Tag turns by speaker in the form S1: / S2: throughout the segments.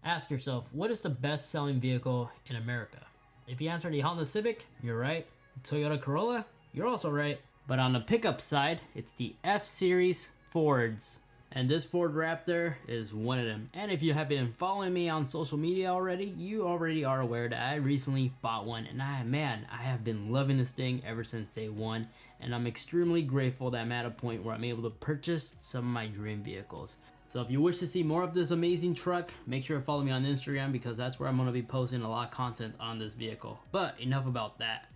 S1: Ask yourself, what is the best selling vehicle in America? If you answer the Honda Civic, you're right. Toyota Corolla, you're also right. But on the pickup side, it's the F-Series Fords. And this Ford Raptor is one of them. And if you have been following me on social media already, you already are aware that I recently bought one. And I have been loving this thing ever since day one. And I'm extremely grateful that I'm at a point where I'm able to purchase some of my dream vehicles. So if you wish to see more of this amazing truck, make sure to follow me on Instagram because that's where I'm going to be posting a lot of content on this vehicle. But enough about that.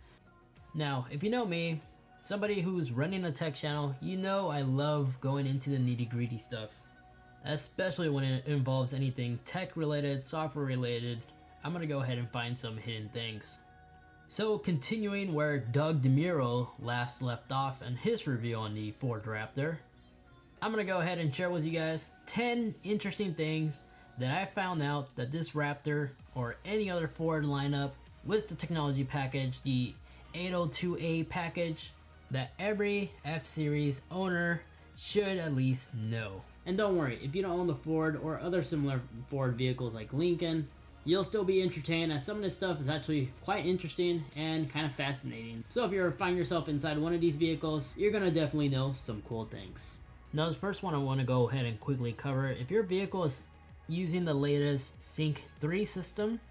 S1: Now, if you know me, somebody who's running a tech channel, you know I love going into the nitty-gritty stuff. Especially when it involves anything tech related, software related, I'm gonna go ahead and find some hidden things. So continuing where Doug DeMuro last left off in his review on the Ford Raptor, I'm gonna go ahead and share with you guys 10 interesting things that I found out that this Raptor or any other Ford lineup with the technology package, the 802A package, that every F-Series owner should at least know. And don't worry, if you don't own the Ford or other similar Ford vehicles like Lincoln, you'll still be entertained as some of this stuff is actually quite interesting and kind of fascinating. So if you find yourself inside one of these vehicles, you're gonna definitely know some cool things. Now the first one I want to go ahead and quickly cover, if your vehicle is using the latest Sync 3 system,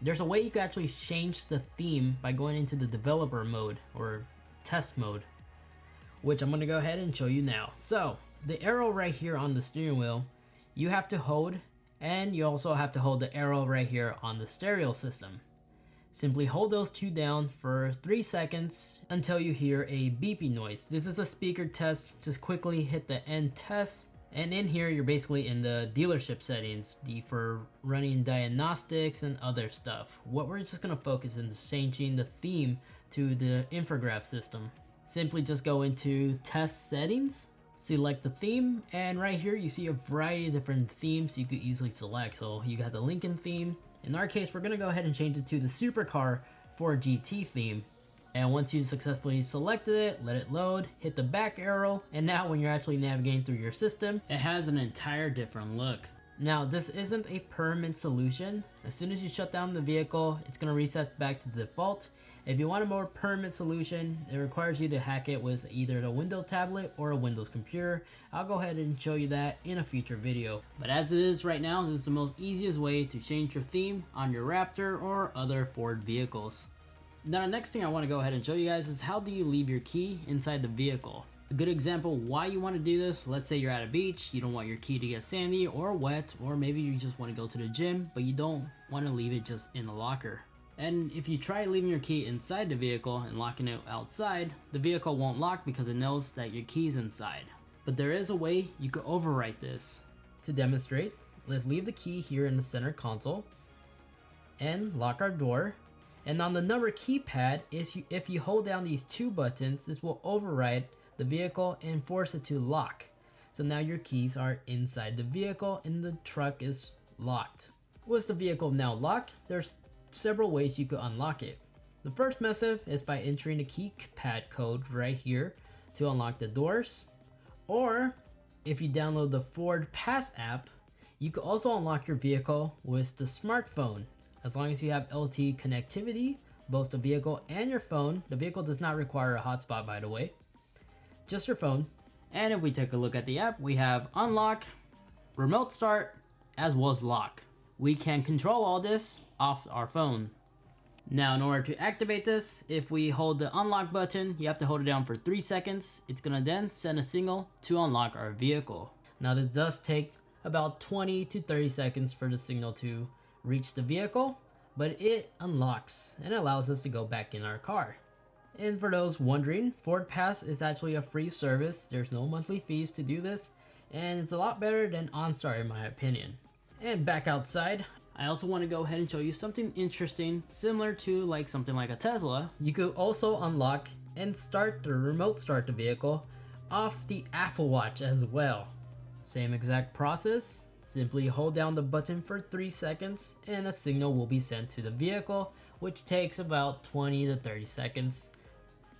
S1: there's a way you can actually change the theme by going into the developer mode or test mode, which I'm going to go ahead and show you now. So the arrow right here on the steering wheel, you have to hold, and you also have to hold the arrow right here on the stereo system. Simply hold those two down for 3 seconds until you hear a beeping noise. This is a speaker test. Just quickly hit the end test. And in here, you're basically in the dealership settings for running diagnostics and other stuff. What we're just gonna focus on is changing the theme to the infograph system. Simply just go into test settings, select the theme, and right here you see a variety of different themes you could easily select. So you got the Lincoln theme. In our case, we're gonna go ahead and change it to the Supercar 4GT theme. And once you successfully selected it, let it load, hit the back arrow, and now when you're actually navigating through your system, it has an entire different look. Now, this isn't a permanent solution. As soon as you shut down the vehicle, it's gonna reset back to the default. If you want a more permanent solution, it requires you to hack it with either the Windows tablet or a Windows computer. I'll go ahead and show you that in a future video. But as it is right now, this is the most easiest way to change your theme on your Raptor or other Ford vehicles. Now the next thing I want to go ahead and show you guys is how do you leave your key inside the vehicle. A good example why you want to do this, let's say you're at a beach, you don't want your key to get sandy or wet, or maybe you just want to go to the gym, but you don't want to leave it just in the locker. And if you try leaving your key inside the vehicle and locking it outside, the vehicle won't lock because it knows that your key's inside. But there is a way you could overwrite this. To demonstrate, let's leave the key here in the center console and lock our door. And on the number keypad, if you hold down these two buttons, this will override the vehicle and force it to lock. So now your keys are inside the vehicle and the truck is locked. With the vehicle now locked, there's several ways you could unlock it. The first method is by entering the keypad code right here to unlock the doors. Or if you download the Ford Pass app, you could also unlock your vehicle with the smartphone. As long as you have LTE connectivity, both the vehicle and your phone. The vehicle does not require a hotspot, by the way. Just your phone. And if we take a look at the app, we have unlock, remote start, as well as lock. We can control all this off our phone. Now, in order to activate this, if we hold the unlock button, you have to hold it down for 3 seconds. It's gonna then send a signal to unlock our vehicle. Now, this does take about 20 to 30 seconds for the signal to reach the vehicle, but it unlocks and allows us to go back in our car. And for those wondering, Ford Pass is actually a free service. There's no monthly fees to do this, and it's a lot better than OnStar in my opinion. And back outside, I also want to go ahead and show you something interesting, similar to something like a Tesla. You could also unlock and remote start the vehicle off the Apple Watch as well. Same exact process. Simply hold down the button for 3 seconds and a signal will be sent to the vehicle, which takes about 20 to 30 seconds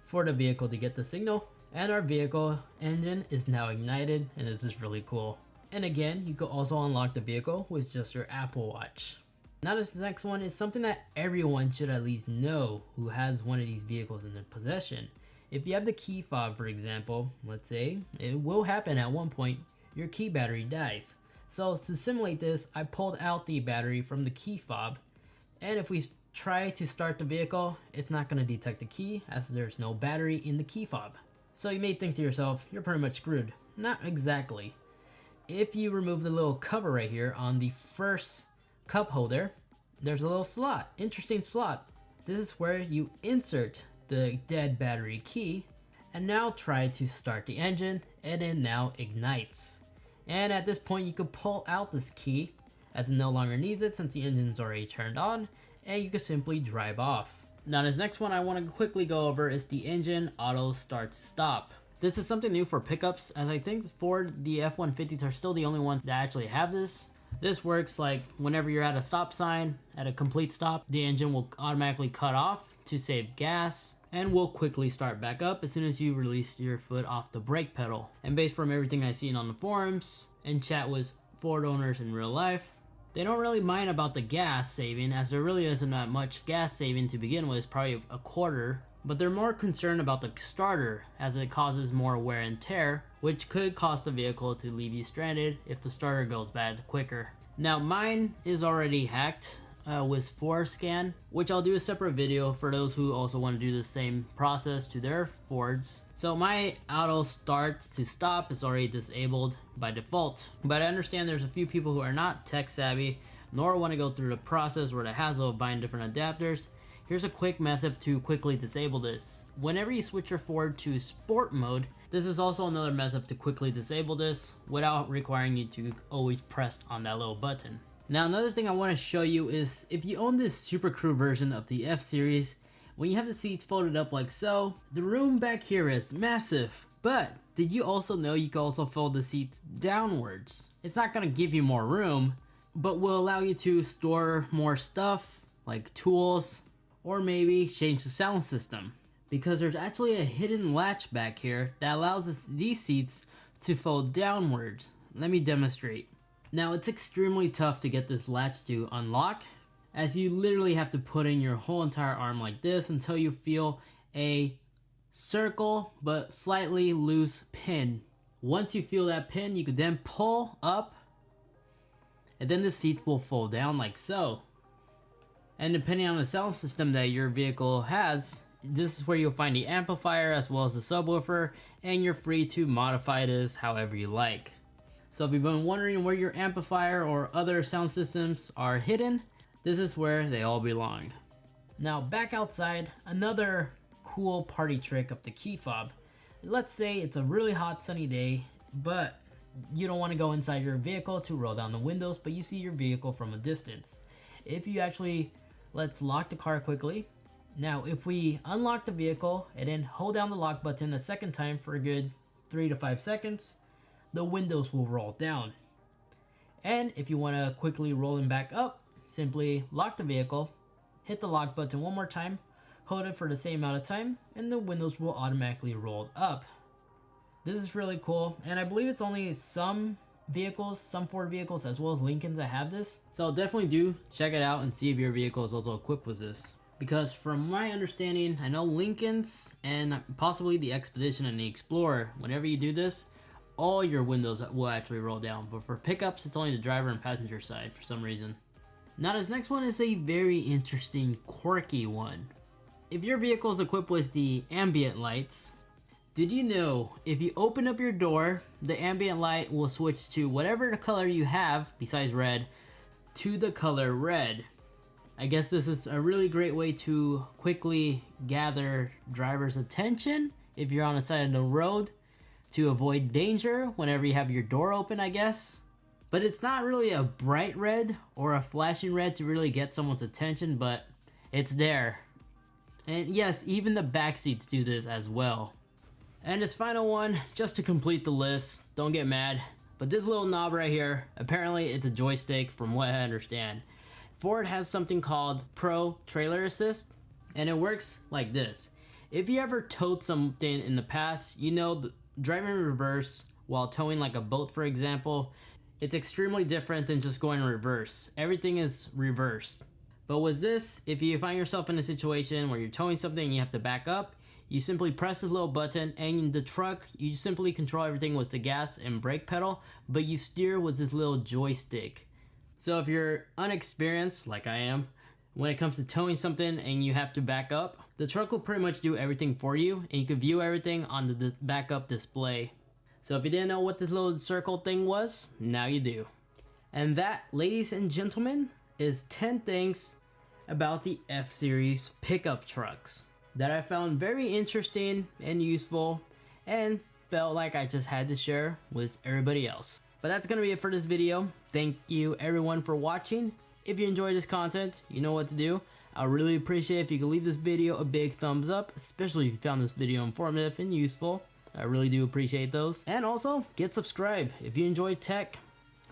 S1: for the vehicle to get the signal. And our vehicle engine is now ignited, and this is really cool. And again, you could also unlock the vehicle with just your Apple Watch. Now this next one is something that everyone should at least know who has one of these vehicles in their possession. If you have the key fob, for example, let's say it will happen at one point, your key battery dies. So to simulate this, I pulled out the battery from the key fob, and if we try to start the vehicle, it's not going to detect the key as there's no battery in the key fob. So you may think to yourself, you're pretty much screwed. Not exactly. If you remove the little cover right here on the first cup holder, there's a little slot, interesting slot. This is where you insert the dead battery key and now try to start the engine, and it now ignites. And at this point you could pull out this key as it no longer needs it since the engine's already turned on, and you can simply drive off. Now this next one I want to quickly go over is the engine auto start stop. This is something new for pickups, as I think Ford, the F-150s are still the only ones that actually have this. This works like whenever you're at a stop sign, at a complete stop, the engine will automatically cut off to save gas and will quickly start back up as soon as you release your foot off the brake pedal. And based from everything I've seen on the forums and chat with Ford owners in real life, they don't really mind about the gas saving, as there really isn't that much gas saving to begin with, it's probably a quarter. But they're more concerned about the starter as it causes more wear and tear, which could cause the vehicle to leave you stranded if the starter goes bad quicker. Now mine is already hacked with ForScan, which I'll do a separate video for those who also want to do the same process to their Fords. So my auto start to stop is already disabled by default, but I understand there's a few people who are not tech savvy nor want to go through the process or the hassle of buying different adapters. Here's a quick method to quickly disable this. Whenever you switch your Ford to sport mode, this is also another method to quickly disable this without requiring you to always press on that little button. Now another thing I want to show you is if you own this Super Crew version of the F-Series, when you have the seats folded up like so, the room back here is massive. But did you also know you can also fold the seats downwards? It's not going to give you more room, but will allow you to store more stuff like tools, or maybe change the sound system, because there's actually a hidden latch back here that allows these seats to fold downwards. Let me demonstrate. Now it's extremely tough to get this latch to unlock, as you literally have to put in your whole entire arm like this until you feel a circle but slightly loose pin. Once you feel that pin, you can then pull up, and then the seat will fold down like so. And depending on the sound system that your vehicle has, this is where you'll find the amplifier as well as the subwoofer, and you're free to modify this however you like. So if you've been wondering where your amplifier or other sound systems are hidden, this is where they all belong. Now back outside, another cool party trick of the key fob. Let's say it's a really hot sunny day, but you don't want to go inside your vehicle to roll down the windows, but you see your vehicle from a distance. If you actually, let's lock the car quickly. Now if we unlock the vehicle and then hold down the lock button a second time for a good 3 to 5 seconds, the windows will roll down. And if you want to quickly roll them back up, simply lock the vehicle, hit the lock button one more time, hold it for the same amount of time, and the windows will automatically roll up. This is really cool, and I believe it's only some vehicles, some Ford vehicles as well as Lincolns that have this. So definitely do check it out and see if your vehicle is also equipped with this. Because from my understanding, I know Lincolns and possibly the Expedition and the Explorer, whenever you do this, all your windows will actually roll down. But for pickups, it's only the driver and passenger side for some reason. Now this next one is a very interesting, quirky one. If your vehicle is equipped with the ambient lights, did you know if you open up your door, the ambient light will switch to whatever the color you have, besides red, to the color red? I guess this is a really great way to quickly gather drivers' attention if you're on the side of the road, to avoid danger whenever you have your door open, I guess. But it's not really a bright red or a flashing red to really get someone's attention, but it's there. And yes, even the back seats do this as well. And this final one, just to complete the list, don't get mad, but this little knob right here, apparently it's a joystick from what I understand. Ford has something called Pro Trailer Assist, and it works like this. If you ever towed something in the past, you know driving in reverse while towing like a boat, for example, It's extremely different than just going reverse. Everything is reversed. But with this, if you find yourself in a situation where you're towing something and you have to back up, you simply press this little button, and in the truck, you simply control everything with the gas and brake pedal, but you steer with this little joystick. So if you're unexperienced, like I am, when it comes to towing something and you have to back up, the truck will pretty much do everything for you, and you can view everything on the backup display. So if you didn't know what this little circle thing was, now you do. And that, ladies and gentlemen, is 10 things about the F-Series pickup trucks that I found very interesting and useful, and felt like I just had to share with everybody else. But that's gonna be it for this video. Thank you everyone for watching. If you enjoyed this content, you know what to do. I really appreciate if you could leave this video a big thumbs up, especially if you found this video informative and useful. I really do appreciate those. And also, get subscribed if you enjoy tech.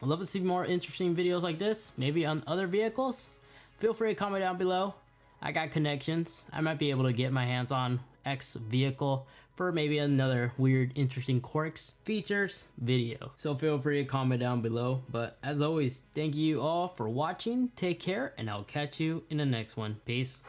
S1: I'd love to see more interesting videos like this, maybe on other vehicles. Feel free to comment down below. I got connections. I might be able to get my hands on X vehicle for maybe another weird, interesting quirks, features video. So feel free to comment down below. But as always, thank you all for watching. Take care, and I'll catch you in the next one. Peace.